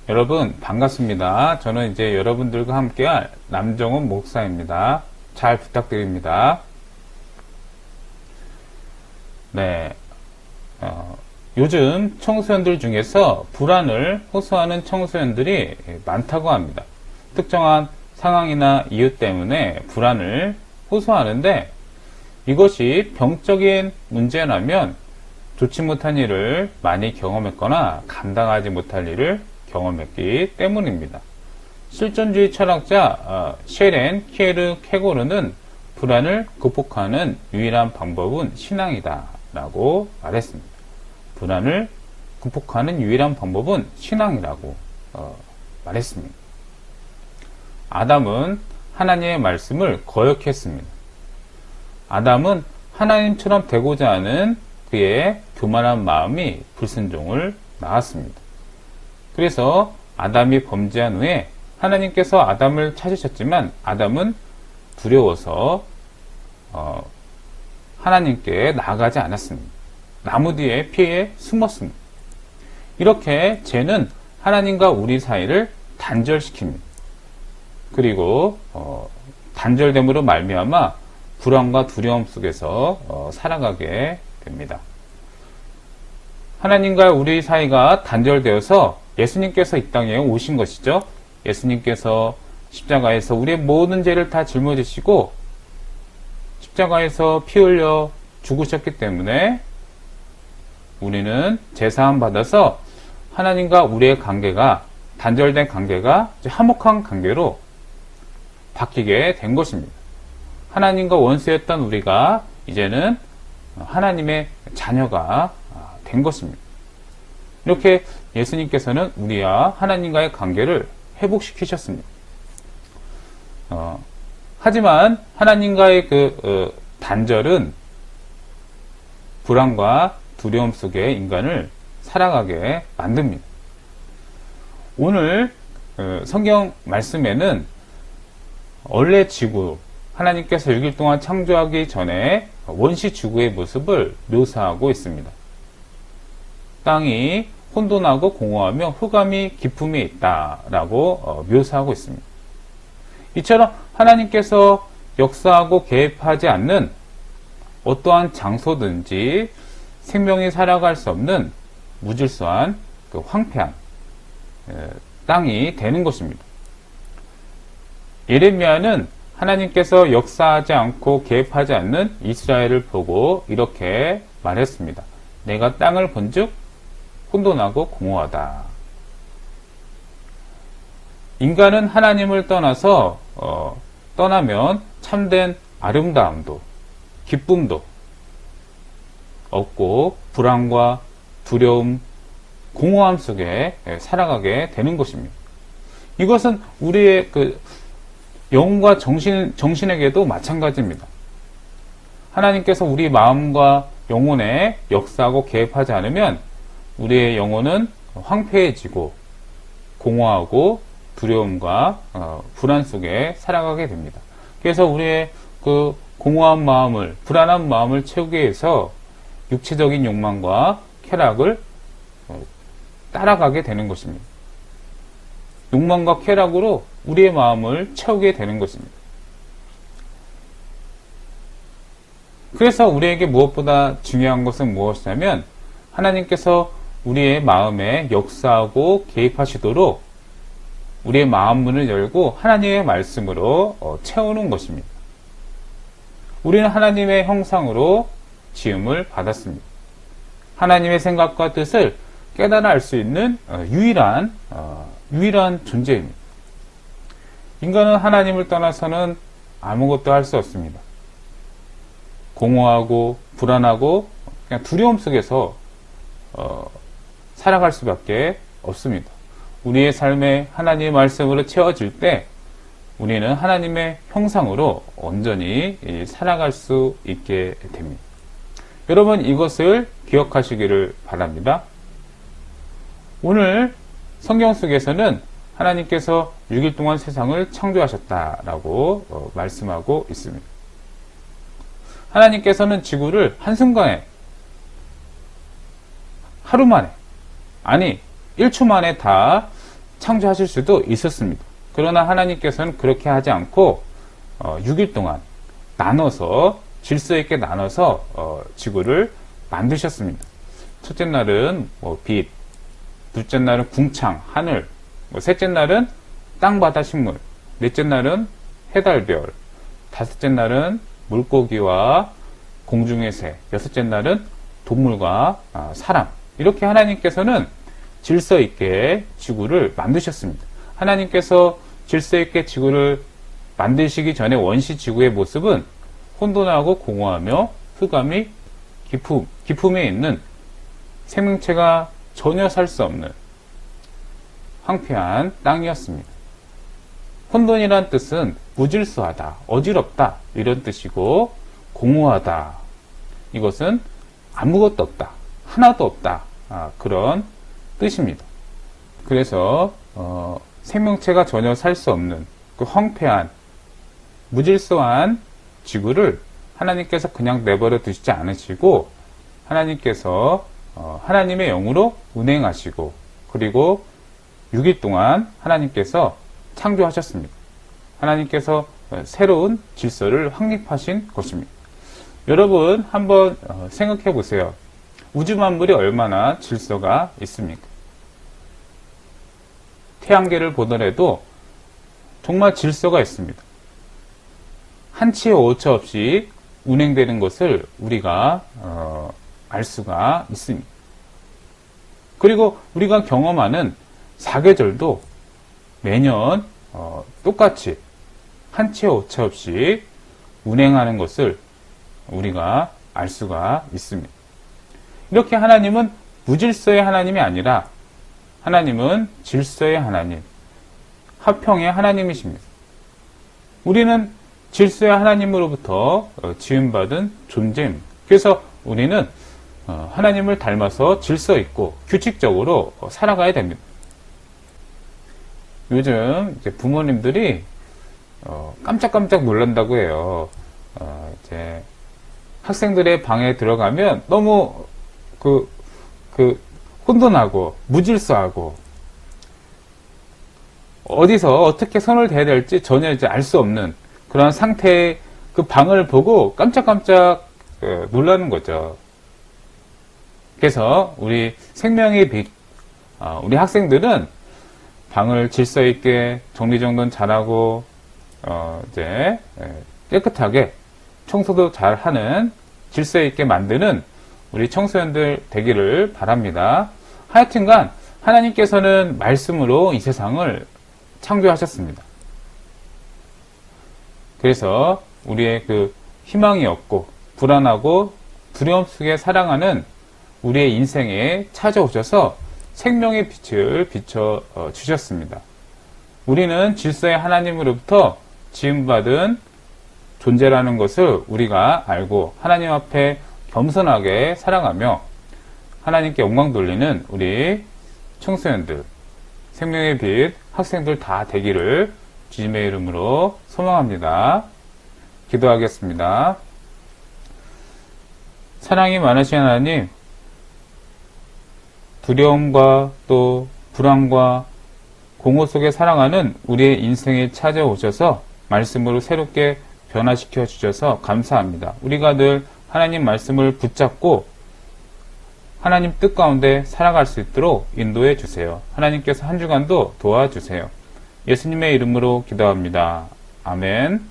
여러분 반갑습니다. 저는 이제 여러분들과 함께할 남정훈 목사입니다. 잘 부탁드립니다. 네, 요즘 청소년들 중에서 불안을 호소하는 청소년들이 많다고 합니다. 특정한 상황이나 이유 때문에 불안을 호소하는데 이것이 병적인 문제라면 좋지 못한 일을 많이 경험했거나 감당하지 못할 일을 경험했기 때문입니다. 실존주의 철학자 셰렌 키에르 케고르는 불안을 극복하는 유일한 방법은 신앙이다 라고 말했습니다. 불안을 극복하는 유일한 방법은 신앙이라고 말했습니다. 아담은 하나님의 말씀을 거역했습니다. 아담은 하나님처럼 되고자 하는 그의 교만한 마음이 불순종을 낳았습니다. 그래서 아담이 범죄한 후에 하나님께서 아담을 찾으셨지만 아담은 두려워서 하나님께 나아가지 않았습니다. 나무 뒤에 피해 숨었습니다. 이렇게 죄는 하나님과 우리 사이를 단절시킵니다. 그리고 단절됨으로 말미암아 불안과 두려움 속에서 살아가게 됩니다. 하나님과 우리 사이가 단절되어서 예수님께서 이 땅에 오신 것이죠. 예수님께서 십자가에서 우리의 모든 죄를 다 짊어지시고 십자가에서 피 흘려 죽으셨기 때문에 우리는 제사함 받아서 하나님과 우리의 관계가 단절된 관계가 화목한 관계로 바뀌게 된 것입니다. 하나님과 원수였던 우리가 이제는 하나님의 자녀가 된 것입니다. 이렇게 예수님께서는 우리와 하나님과의 관계를 회복시키셨습니다. 하지만 하나님과의 단절은 불안과 두려움 속에 인간을 살아가게 만듭니다. 오늘 성경 말씀에는 원래 지구, 하나님께서 6일 동안 창조하기 전에 원시 지구의 모습을 묘사하고 있습니다. 땅이 혼돈하고 공허하며 흑암이 깊음에 있다라고 묘사하고 있습니다. 이처럼 하나님께서 역사하고 개입하지 않는 어떠한 장소든지 생명이 살아갈 수 없는 무질서한 황폐한 땅이 되는 것입니다. 예레미야는 하나님께서 역사하지 않고 개입하지 않는 이스라엘을 보고 이렇게 말했습니다. 내가 땅을 본즉 혼돈하고 공허하다. 인간은 하나님을 떠나서 떠나면 참된 아름다움도 기쁨도 없고 불안과 두려움, 공허함 속에 살아가게 되는 것입니다. 이것은 우리의 영과 정신에게도 마찬가지입니다. 하나님께서 우리 마음과 영혼에 역사하고 개입하지 않으면 우리의 영혼은 황폐해지고 공허하고 두려움과 불안 속에 살아가게 됩니다. 그래서 우리의 공허한 마음을, 불안한 마음을 채우기 위해서 육체적인 욕망과 쾌락을 따라가게 되는 것입니다. 욕망과 쾌락으로 우리의 마음을 채우게 되는 것입니다. 그래서 우리에게 무엇보다 중요한 것은 무엇이냐면 하나님께서 우리의 마음에 역사하고 개입하시도록 우리의 마음 문을 열고 하나님의 말씀으로 채우는 것입니다. 우리는 하나님의 형상으로 지음을 받았습니다. 하나님의 생각과 뜻을 깨달아 알 수 있는 유일한 존재입니다. 인간은 하나님을 떠나서는 아무것도 할 수 없습니다. 공허하고 불안하고 그냥 두려움 속에서 살아갈 수밖에 없습니다. 우리의 삶에 하나님의 말씀으로 채워질 때 우리는 하나님의 형상으로 온전히 살아갈 수 있게 됩니다. 여러분 이것을 기억하시기를 바랍니다. 오늘 성경 속에서는 하나님께서 6일 동안 세상을 창조하셨다라고 말씀하고 있습니다. 하나님께서는 지구를 한순간에 하루 만에, 아니 1초 만에 다 창조하실 수도 있었습니다. 그러나 하나님께서는 그렇게 하지 않고 6일 동안 나눠서 질서 있게 나눠서 지구를 만드셨습니다. 첫째 날은 빛, 둘째 날은 궁창, 하늘, 셋째 날은 땅, 바다, 식물, 넷째 날은 해달별, 다섯째 날은 물고기와 공중의 새, 여섯째 날은 동물과 사람. 이렇게 하나님께서는 질서 있게 지구를 만드셨습니다. 하나님께서 질서 있게 지구를 만드시기 전에 원시 지구의 모습은 혼돈하고 공허하며 흑암이 기품에 있는 생명체가 전혀 살 수 없는 황폐한 땅이었습니다. 혼돈이란 뜻은 무질서하다, 어지럽다 이런 뜻이고, 공허하다, 이것은 아무것도 없다, 하나도 없다, 그런 뜻입니다. 그래서 생명체가 전혀 살 수 없는 그 황폐한 무질서한 지구를 하나님께서 그냥 내버려 두시지 않으시고, 하나님께서 하나님의 영으로 운행하시고, 그리고 6일 동안 하나님께서 창조하셨습니다. 하나님께서 새로운 질서를 확립하신 것입니다. 여러분 한번 생각해 보세요. 우주 만물이 얼마나 질서가 있습니까? 태양계를 보더라도 정말 질서가 있습니다. 한치의 오차 없이 운행되는 것을 우리가 알 수가 있습니다. 그리고 우리가 경험하는 사계절도 매년 똑같이 한치의 오차 없이 운행하는 것을 우리가 알 수가 있습니다. 이렇게 하나님은 무질서의 하나님이 아니라 하나님은 질서의 하나님, 화평의 하나님이십니다. 우리는 질서의 하나님으로부터 지음받은 존재입니다. 그래서 우리는 하나님을 닮아서 질서 있고 규칙적으로 살아가야 됩니다. 요즘 이제 부모님들이 깜짝깜짝 놀란다고 해요. 이제 학생들의 방에 들어가면 너무 혼돈하고 무질서하고 어디서 어떻게 손을 대야 될지 전혀 이제 알 수 없는 그런 상태의 그 방을 보고 깜짝깜짝 놀라는 거죠. 그래서 우리 생명의 빛, 우리 학생들은 방을 질서 있게 정리정돈 잘하고 이제 깨끗하게 청소도 잘하는 질서 있게 만드는 우리 청소년들 되기를 바랍니다. 하여튼간 하나님께서는 말씀으로 이 세상을 창조하셨습니다. 그래서 우리의 그 희망이 없고 불안하고 두려움 속에 살아가는 우리의 인생에 찾아오셔서 생명의 빛을 비춰 주셨습니다. 우리는 질서의 하나님으로부터 지음받은 존재라는 것을 우리가 알고 하나님 앞에 겸손하게 살아가며 하나님께 영광 돌리는 우리 청소년들, 생명의 빛 학생들 다 되기를 주님의 이름으로 소망합니다. 기도하겠습니다. 사랑이 많으신 하나님, 두려움과 또 불안과 공허 속에 살아가는 우리의 인생에 찾아오셔서 말씀으로 새롭게 변화시켜 주셔서 감사합니다. 우리가 늘 하나님 말씀을 붙잡고 하나님 뜻 가운데 살아갈 수 있도록 인도해 주세요. 하나님께서 한 주간도 도와주세요. 예수님의 이름으로 기도합니다. 아멘.